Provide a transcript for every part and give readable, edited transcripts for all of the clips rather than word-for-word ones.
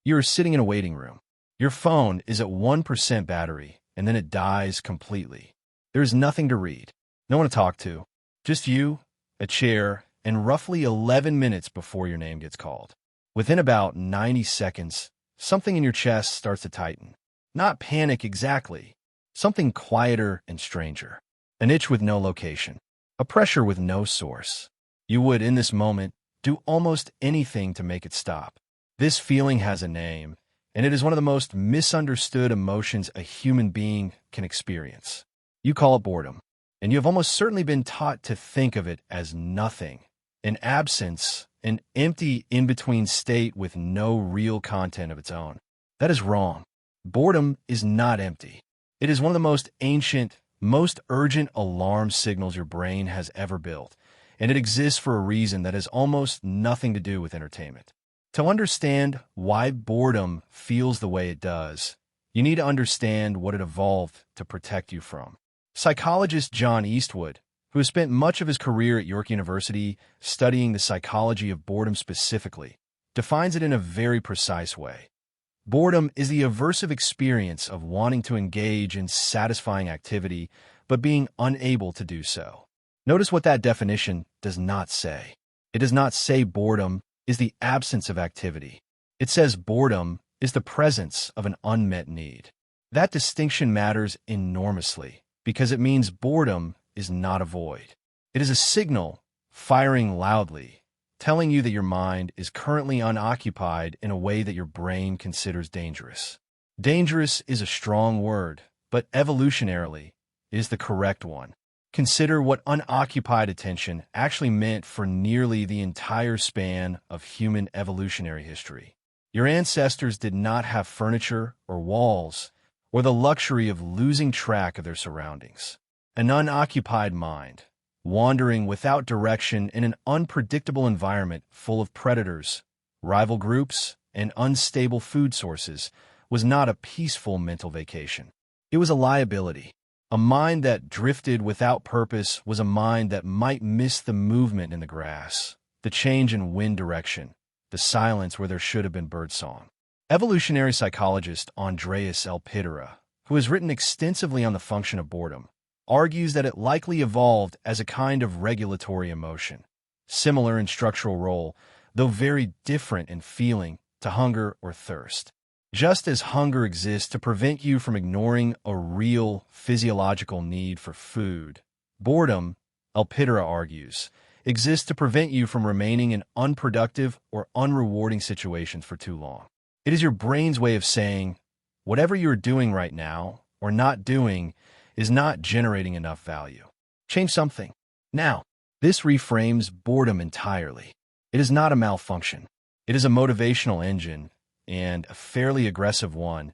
You are sitting in a waiting room. Your phone is at 1% battery, and then it dies completely. There is nothing to read, no one to talk to, just you, a chair, and roughly 11 minutes before your name gets called. Within about 90 seconds, something in your chest starts to tighten. Not panic exactly, something quieter and stranger. An itch with no location, a pressure with no source. You would, in this moment, do almost anything to make it stop. This feeling has a name, and it is one of the most misunderstood emotions a human being can experience. You call it boredom, and you have almost certainly been taught to think of it as nothing, an absence, an empty in-between state with no real content of its own. That is wrong. Boredom is not empty. It is one of the most ancient, most urgent alarm signals your brain has ever built, and it exists for a reason that has almost nothing to do with entertainment. To understand why boredom feels the way it does, you need to understand what it evolved to protect you from. Psychologist John Eastwood, who has spent much of his career at York University studying the psychology of boredom specifically, defines it in a very precise way. Boredom is the aversive experience of wanting to engage in satisfying activity, but being unable to do so. Notice what that definition does not say. It does not say boredom is the absence of activity. It says boredom is the presence of an unmet need. That distinction matters enormously because it means boredom is not a void. It is a signal firing loudly, telling you that your mind is currently unoccupied in a way that your brain considers dangerous. Dangerous is a strong word, but evolutionarily is the correct one. Consider what unoccupied attention actually meant for nearly the entire span of human evolutionary history. Your ancestors did not have furniture or walls or the luxury of losing track of their surroundings. An unoccupied mind, wandering without direction in an unpredictable environment full of predators, rival groups, and unstable food sources, was not a peaceful mental vacation. It was a liability. A mind that drifted without purpose was a mind that might miss the movement in the grass, the change in wind direction, the silence where there should have been birdsong. Evolutionary psychologist Andreas Elpidera, who has written extensively on the function of boredom, argues that it likely evolved as a kind of regulatory emotion, similar in structural role, though very different in feeling to hunger or thirst. Just as hunger exists to prevent you from ignoring a real physiological need for food, boredom, Elpidera argues, exists to prevent you from remaining in unproductive or unrewarding situations for too long. It is your brain's way of saying, whatever you're doing right now or not doing is not generating enough value. Change something. Now, this reframes boredom entirely. It is not a malfunction. It is a motivational engine, and a fairly aggressive one,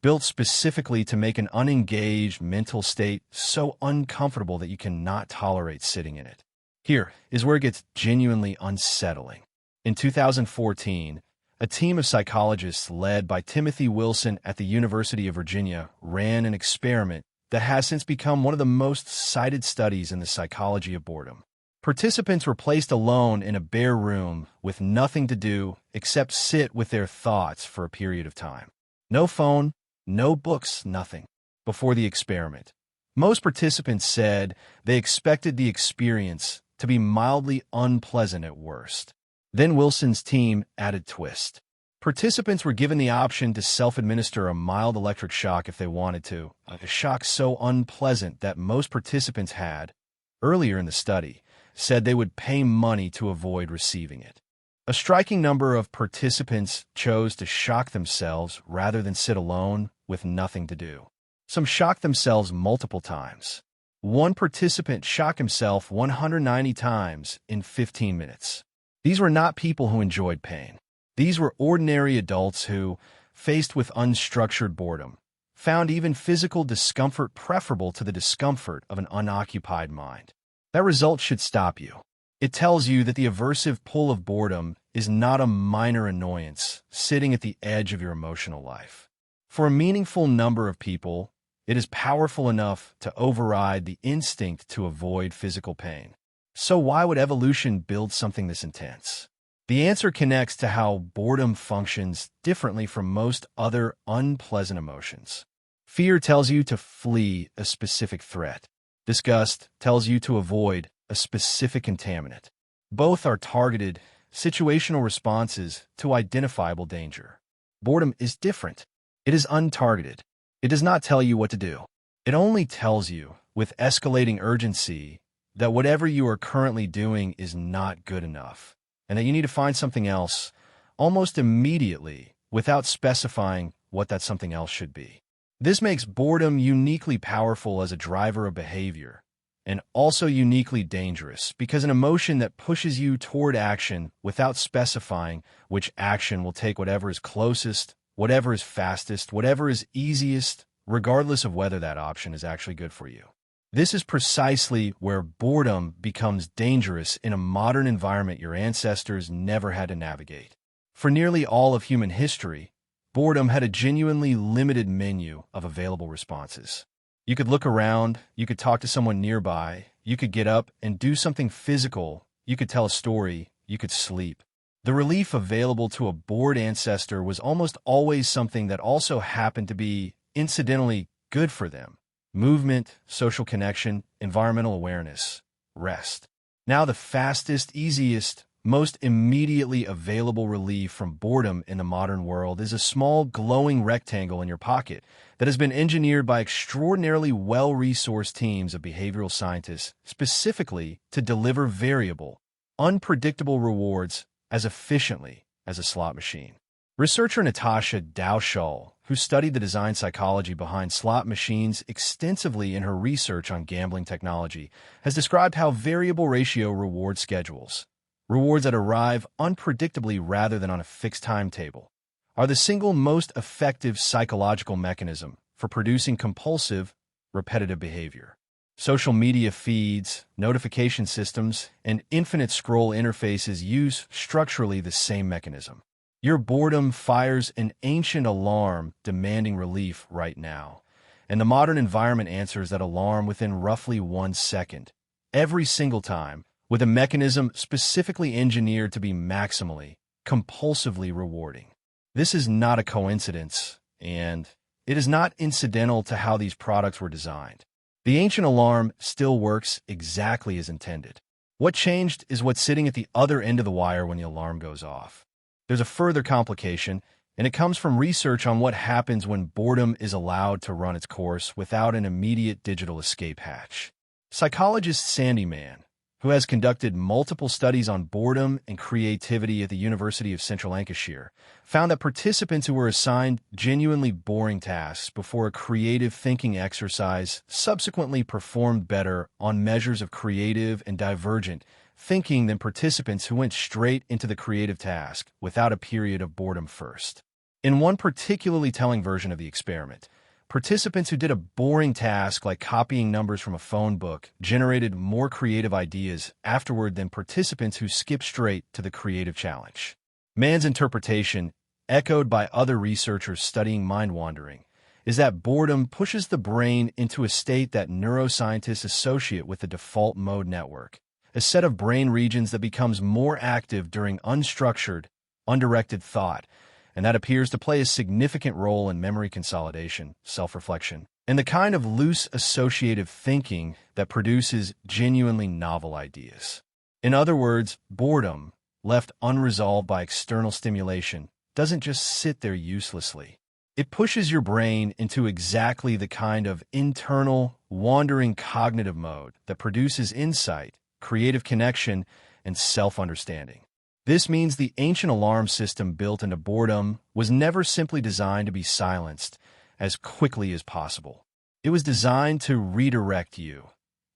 built specifically to make an unengaged mental state so uncomfortable that you cannot tolerate sitting in it. Here is where it gets genuinely unsettling. In 2014, a team of psychologists led by Timothy Wilson at the University of Virginia ran an experiment that has since become one of the most cited studies in the psychology of boredom. Participants were placed alone in a bare room with nothing to do except sit with their thoughts for a period of time. No phone, no books, nothing. Before the experiment, most participants said they expected the experience to be mildly unpleasant at worst. Then Wilson's team added twist. Participants were given the option to self-administer a mild electric shock if they wanted to, a shock so unpleasant that most participants had, earlier in the study, said they would pay money to avoid receiving it. A striking number of participants chose to shock themselves rather than sit alone with nothing to do. Some shocked themselves multiple times. One participant shocked himself 190 times in 15 minutes. These were not people who enjoyed pain. These were ordinary adults who, faced with unstructured boredom, found even physical discomfort preferable to the discomfort of an unoccupied mind. That result should stop you. It tells you that the aversive pull of boredom is not a minor annoyance sitting at the edge of your emotional life. For a meaningful number of people, it is powerful enough to override the instinct to avoid physical pain. So why would evolution build something this intense? The answer connects to how boredom functions differently from most other unpleasant emotions. Fear tells you to flee a specific threat. Disgust tells you to avoid a specific contaminant. Both are targeted, situational responses to identifiable danger. Boredom is different. It is untargeted. It does not tell you what to do. It only tells you, with escalating urgency, that whatever you are currently doing is not good enough, and that you need to find something else almost immediately without specifying what that something else should be. This makes boredom uniquely powerful as a driver of behavior, and also uniquely dangerous because an emotion that pushes you toward action without specifying which action will take whatever is closest, whatever is fastest, whatever is easiest, regardless of whether that option is actually good for you. This is precisely where boredom becomes dangerous in a modern environment your ancestors never had to navigate. For nearly all of human history, boredom had a genuinely limited menu of available responses. You could look around, you could talk to someone nearby, you could get up and do something physical, you could tell a story, you could sleep. The relief available to a bored ancestor was almost always something that also happened to be incidentally good for them. Movement, social connection, environmental awareness, rest. Now the fastest, easiest, most immediately available relief from boredom in the modern world is a small glowing rectangle in your pocket that has been engineered by extraordinarily well-resourced teams of behavioral scientists specifically to deliver variable, unpredictable rewards as efficiently as a slot machine. Researcher Natasha Dowshall, who studied the design psychology behind slot machines extensively in her research on gambling technology, has described how variable ratio reward schedules, rewards that arrive unpredictably rather than on a fixed timetable, are the single most effective psychological mechanism for producing compulsive, repetitive behavior. Social media feeds, notification systems, and infinite scroll interfaces use structurally the same mechanism. Your boredom fires an ancient alarm demanding relief right now, and the modern environment answers that alarm within roughly 1 second, every single time, with a mechanism specifically engineered to be maximally, compulsively rewarding. This is not a coincidence, and it is not incidental to how these products were designed. The ancient alarm still works exactly as intended. What changed is what's sitting at the other end of the wire when the alarm goes off. There's a further complication, and it comes from research on what happens when boredom is allowed to run its course without an immediate digital escape hatch. Psychologist Sandy Mann, who has conducted multiple studies on boredom and creativity at the University of Central Lancashire, found that participants who were assigned genuinely boring tasks before a creative thinking exercise subsequently performed better on measures of creative and divergent thinking than participants who went straight into the creative task without a period of boredom first. In one particularly telling version of the experiment, participants who did a boring task like copying numbers from a phone book generated more creative ideas afterward than participants who skipped straight to the creative challenge. Mann's interpretation, echoed by other researchers studying mind wandering, is that boredom pushes the brain into a state that neuroscientists associate with the default mode network, a set of brain regions that becomes more active during unstructured, undirected thought, and that appears to play a significant role in memory consolidation, self-reflection, and the kind of loose associative thinking that produces genuinely novel ideas. In other words, boredom, left unresolved by external stimulation, doesn't just sit there uselessly. It pushes your brain into exactly the kind of internal, wandering cognitive mode that produces insight, creative connection, and self-understanding. This means the ancient alarm system built into boredom was never simply designed to be silenced as quickly as possible. It was designed to redirect you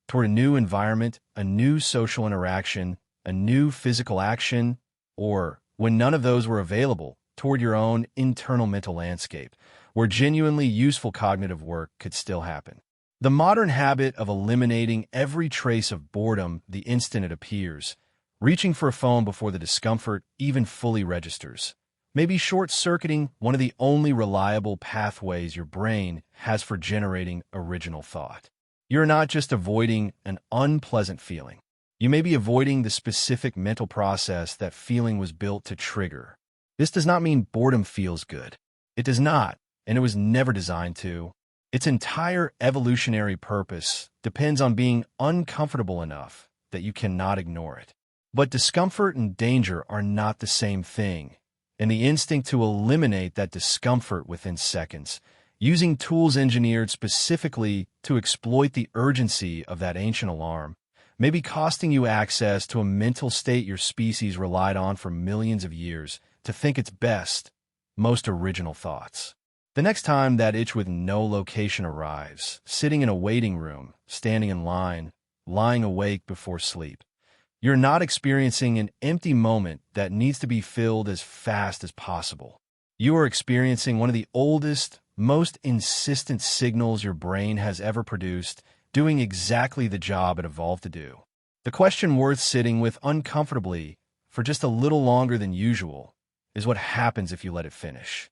toward a new environment, a new social interaction, a new physical action, or, when none of those were available, toward your own internal mental landscape, where genuinely useful cognitive work could still happen. The modern habit of eliminating every trace of boredom the instant it appears, reaching for a phone before the discomfort even fully registers, may be short-circuiting one of the only reliable pathways your brain has for generating original thought. You're not just avoiding an unpleasant feeling. You may be avoiding the specific mental process that feeling was built to trigger. This does not mean boredom feels good. It does not, and it was never designed to. Its entire evolutionary purpose depends on being uncomfortable enough that you cannot ignore it. But discomfort and danger are not the same thing, and the instinct to eliminate that discomfort within seconds, using tools engineered specifically to exploit the urgency of that ancient alarm, may be costing you access to a mental state your species relied on for millions of years to think its best, most original thoughts. The next time that itch with no location arrives, sitting in a waiting room, standing in line, lying awake before sleep, you're not experiencing an empty moment that needs to be filled as fast as possible. You are experiencing one of the oldest, most insistent signals your brain has ever produced, doing exactly the job it evolved to do. The question worth sitting with uncomfortably for just a little longer than usual is what happens if you let it finish.